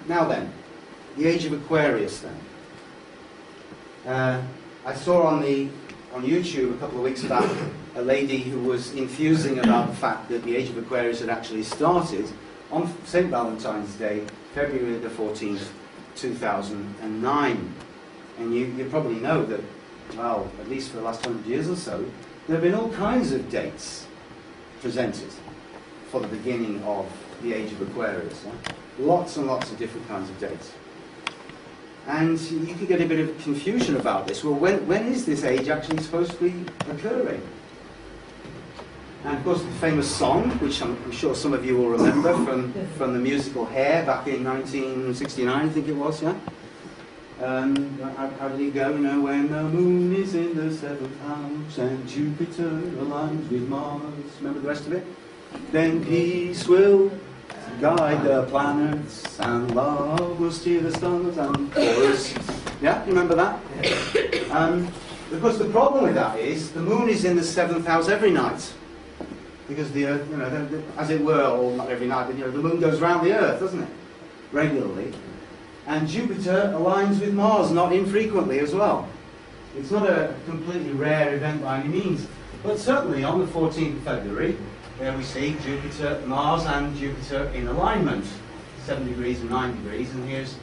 Now then, the age of Aquarius then. I saw on YouTube a couple of weeks back a lady who was enthusing about the fact that the age of Aquarius had actually started on St. Valentine's Day, February the 14th, 2009. And you probably know that, well, at least for the last 100 years or so, there have been all kinds of dates presented for the beginning of the age of Aquarius. Yeah? Lots and lots of different kinds of dates. And you can get a bit of confusion about this. Well, when is this age actually supposed to be occurring? And of course the famous song, which I'm sure some of you will remember from the musical Hair back in 1969, I think it was, yeah? How did it go? You know, when the moon is in the 7th house and Jupiter aligns with Mars. Remember the rest of it? Then peace will guide the planets and love will steer the stars and chorus. Yeah, you remember that? Of course, the problem with that is the moon is in the 7th house every night. Because the Earth, you know, as it were, or not every night, but you know, the moon goes around the Earth, doesn't it? Regularly. And Jupiter aligns with Mars, not infrequently as well. It's not a completely rare event by any means. But certainly on the 14th of February, there we see Jupiter, Mars and Jupiter in alignment. 7 degrees and 9 degrees, and here's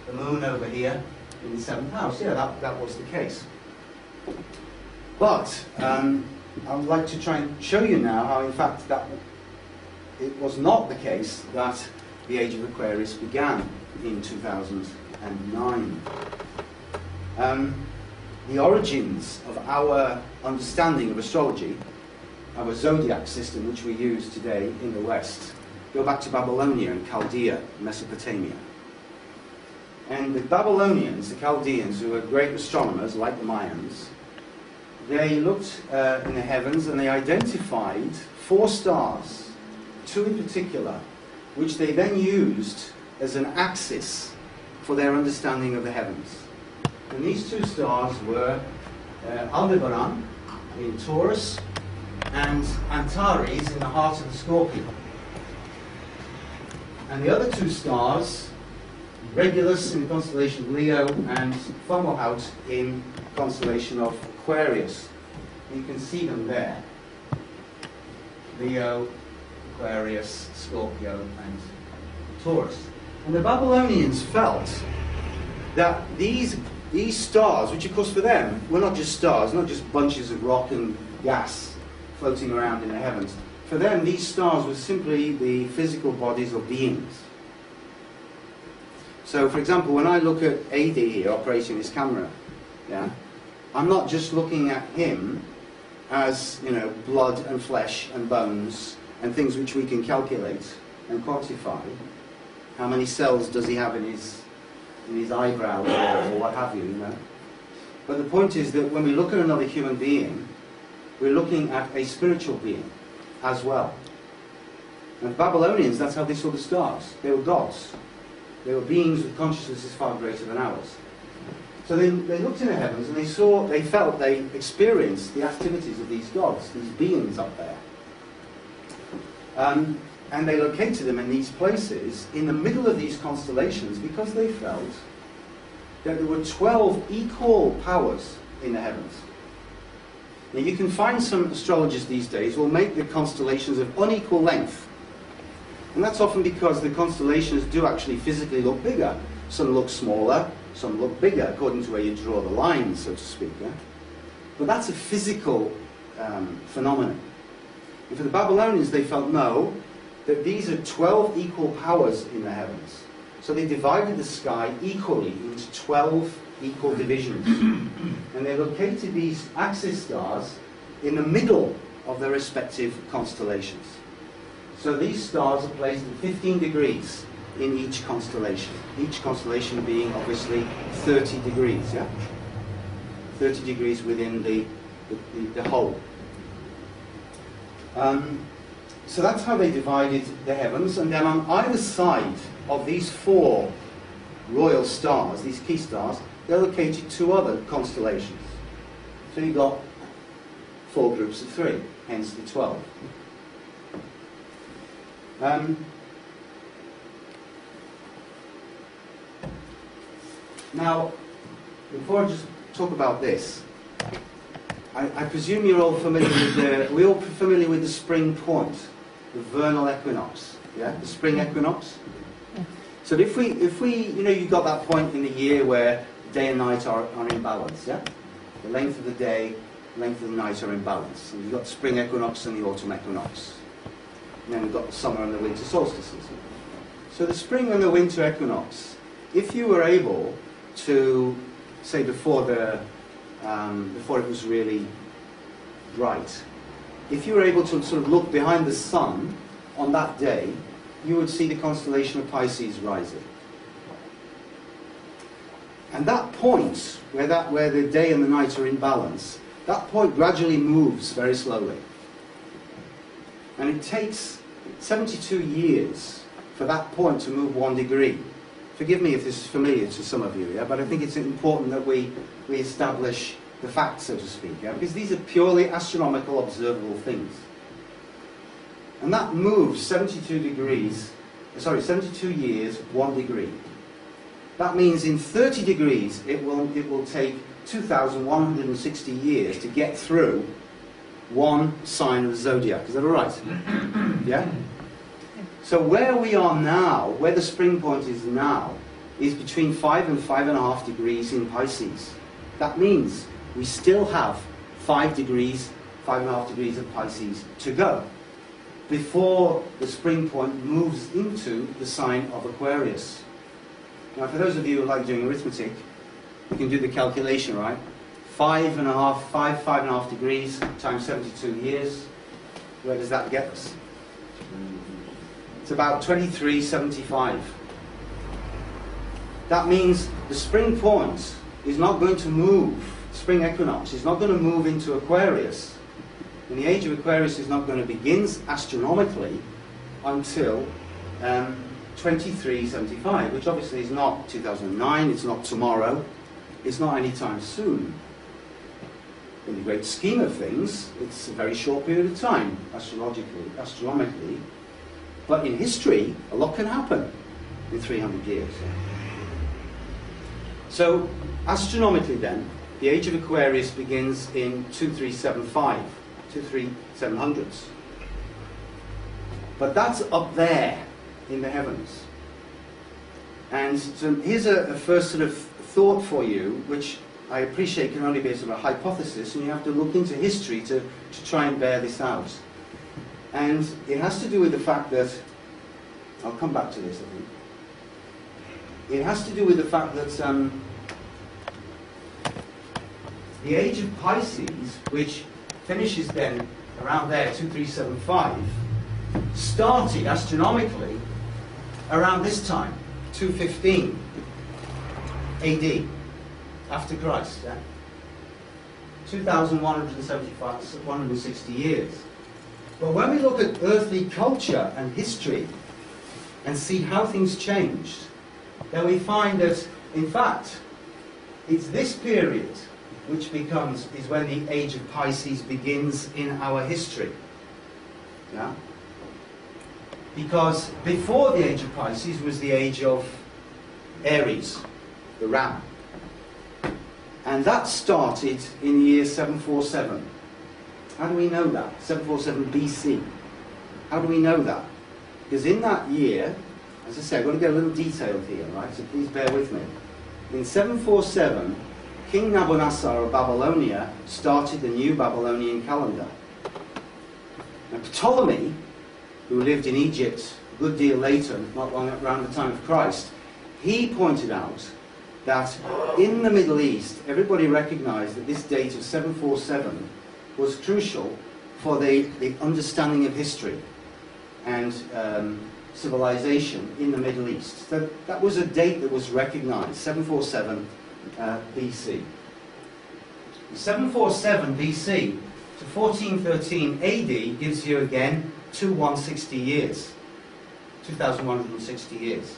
the moon over here in the 7th house. Yeah, that was the case. But I would like to try and show you now how, in fact, that it was not the case that the age of Aquarius began in 2009. The origins of our understanding of astrology, our zodiac system which we use today in the West, go back to Babylonia and Chaldea, Mesopotamia. And the Babylonians, the Chaldeans, who were great astronomers like the Mayans, they looked in the heavens and they identified 4 stars, 2 in particular, which they then used as an axis for their understanding of the heavens. And these 2 stars were Aldebaran in Taurus and Antares in the heart of the Scorpion. And the other 2 stars, Regulus in the constellation of Leo and Fomalhaut in the constellation of Aquarius. You can see them there. Leo, Aquarius, Scorpio and Taurus. And the Babylonians felt that these stars, which of course for them were not just stars, not just bunches of rock and gas floating around in the heavens. For them, these stars were simply the physical bodies of beings. So, for example, when I look at AD here operating this camera, yeah, I'm not just looking at him as, you know, blood and flesh and bones and things which we can calculate and quantify. How many cells does he have in his eyebrows or what have you, you know? But the point is that when we look at another human being, we're looking at a spiritual being as well. And the Babylonians, that's how they saw the stars. They were gods. They were beings with consciousnesses far greater than ours. So they looked in the heavens and they felt, they experienced the activities of these gods, these beings up there. And they located them in these places, in the middle of these constellations, because they felt that there were 12 equal powers in the heavens. Now you can find some astrologers these days who will make the constellations of unequal length. And that's often because the constellations do actually physically look bigger. Some look smaller, some look bigger, according to where you draw the line, so to speak. Yeah? But that's a physical phenomenon. And for the Babylonians, they felt, no, that these are 12 equal powers in the heavens. So they divided the sky equally into 12 equal divisions. And they located these axis stars in the middle of their respective constellations. So these stars are placed at 15 degrees in each constellation being obviously 30 degrees, yeah? 30 degrees within the whole. So that's how they divided the heavens, and then on either side of these 4 royal stars, these key stars, they're located 2 other constellations. So you've got 4 groups of 3, hence the 12. Now, before I just talk about this, I presume you're all familiar with we're all familiar with the spring point, the vernal equinox, yeah, the spring equinox. So if we, you know, you've got that point in the year where day and night are in balance, yeah? The length of the day, length of the night are in balance. And you've got the spring equinox and the autumn equinox. And then we've got the summer and the winter solstices. So the spring and the winter equinox, if you were able to, say before it was really bright, if you were able to sort of look behind the sun on that day, you would see the constellation of Pisces rising. And that point, where the day and the night are in balance, that point gradually moves very slowly. And it takes 72 years for that point to move 1 degree. Forgive me if this is familiar to some of you, yeah? But I think it's important that we establish the facts, so to speak, yeah? Because these are purely astronomical, observable things. And that moves 72 years, 1 degree. That means in 30 degrees, it will take 2,160 years to get through one sign of the zodiac. Is that all right? Yeah? So where we are now, where the spring point is now, is between 5 and 5.5 degrees in Pisces. That means we still have 5 degrees, 5.5 degrees of Pisces to go before the spring point moves into the sign of Aquarius. Now, for those of you who like doing arithmetic, you can do the calculation, right? 5.5 degrees times 72 years. Where does that get us? It's about 2375. That means the spring point is not going to move, spring equinox is not going to move into Aquarius. And the age of Aquarius is not going to begin astronomically until 2375, which obviously is not 2009, it's not tomorrow, it's not any time soon. In the great scheme of things, it's a very short period of time, astronomically. But in history, a lot can happen in 300 years. So, astronomically then, the age of Aquarius begins in 2375. 2700s. But that's up there in the heavens. And so here's a first sort of thought for you, which I appreciate can only be a sort of a hypothesis, and you have to look into history to try and bear this out. And it has to do with the fact that, I'll come back to this, I think. It has to do with the fact that the age of Pisces, which finishes then around there, 2375, started astronomically around this time, 215 AD, after Christ, yeah? 160 years. But when we look at earthly culture and history and see how things changed, then we find that, in fact, it's this period which is when the age of Pisces begins in our history. Yeah? Because before the age of Pisces was the age of Aries, the ram. And that started in the year 747. How do we know that? 747 BC. How do we know that? Because in that year, as I say, I've got to get a little detailed here, right? So please bear with me. In 747, King Nabonassar of Babylonia started the new Babylonian calendar. Now Ptolemy, who lived in Egypt a good deal later, not long around the time of Christ, he pointed out that in the Middle East, everybody recognized that this date of 747 was crucial for the understanding of history and civilization in the Middle East. So that was a date that was recognized, 747 BC. 747 BC to 1413 AD gives you again 2160 years. 2160 years.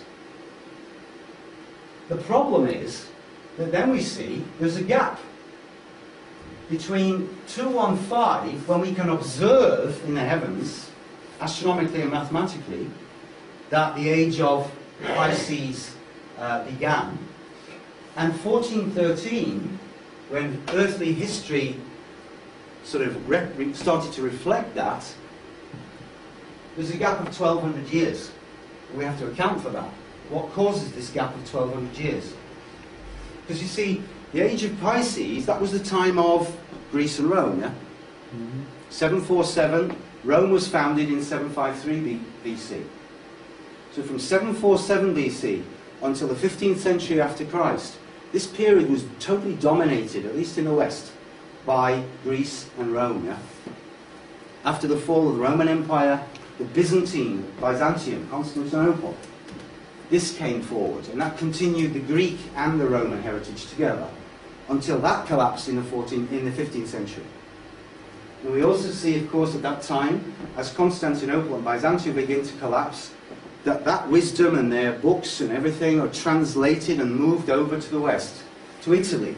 The problem is that then we see there's a gap between 215, when we can observe in the heavens, astronomically and mathematically, that the age of Pisces began, And 1413, when earthly history sort of started to reflect that, there's a gap of 1200 years. We have to account for that. What causes this gap of 1200 years? Because you see, the age of Pisces, that was the time of Greece and Rome, yeah? 747, Rome was founded in 753 BC. So from 747 BC until the 15th century after Christ, this period was totally dominated, at least in the West, by Greece and Rome, yeah? After the fall of the Roman Empire, the Byzantium, Constantinople, this came forward, and that continued the Greek and the Roman heritage together until that collapsed in the 15th century. And we also see, of course, at that time, as Constantinople and Byzantium begin to collapse, that wisdom and their books and everything are translated and moved over to the West, to Italy,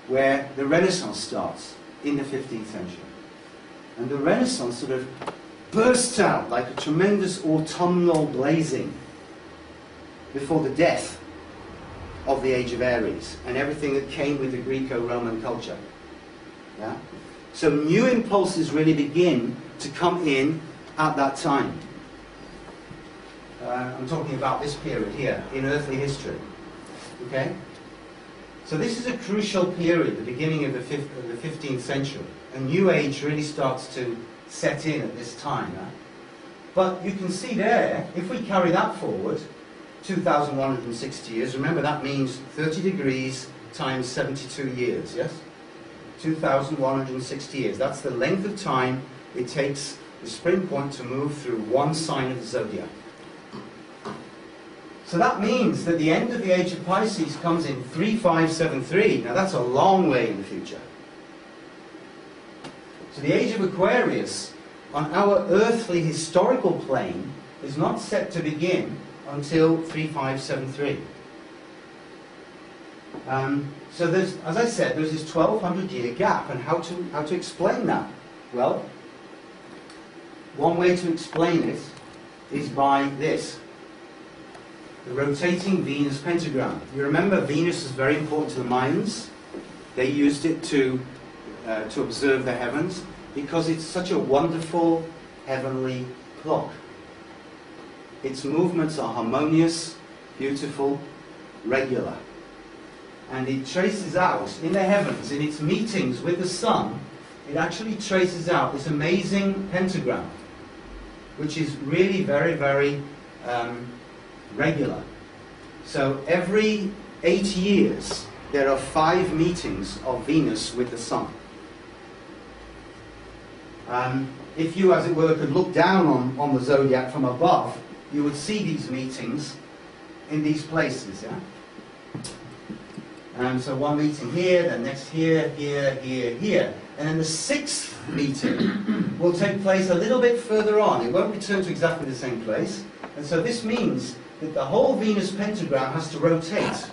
where the Renaissance starts in the 15th century. And the Renaissance sort of bursts out like a tremendous autumnal blazing before the death of the Age of Aries and everything that came with the Greco-Roman culture. Yeah? So new impulses really begin to come in at that time. I'm talking about this period here in earthly history. Okay? So this is a crucial period, the beginning of the 15th century. A new age really starts to set in at this time. Huh? But you can see there, if we carry that forward, 2,160 years, remember that means 30 degrees times 72 years, yes? 2,160 years. That's the length of time it takes the spring point to move through one sign of the zodiac. So that means that the end of the age of Pisces comes in 3573. Now that's a long way in the future. So the age of Aquarius, on our earthly historical plane, is not set to begin until 3573. So there's, as I said, there's this 1200-year gap, and how to explain that? Well, one way to explain it is by this. The rotating Venus pentagram. You remember Venus is very important to the Mayans. They used it to observe the heavens because it's such a wonderful heavenly clock. Its movements are harmonious, beautiful, regular. And it traces out in the heavens, in its meetings with the sun, it actually traces out this amazing pentagram, which is really very, very regular. So every 8 years there are 5 meetings of Venus with the sun. If you, as it were, could look down on the zodiac from above, you would see these meetings in these places. Yeah? So one meeting here, then next here, here, here, here. And then the 6th meeting will take place a little bit further on. It won't return to exactly the same place. And so this means that the whole Venus pentagram has to rotate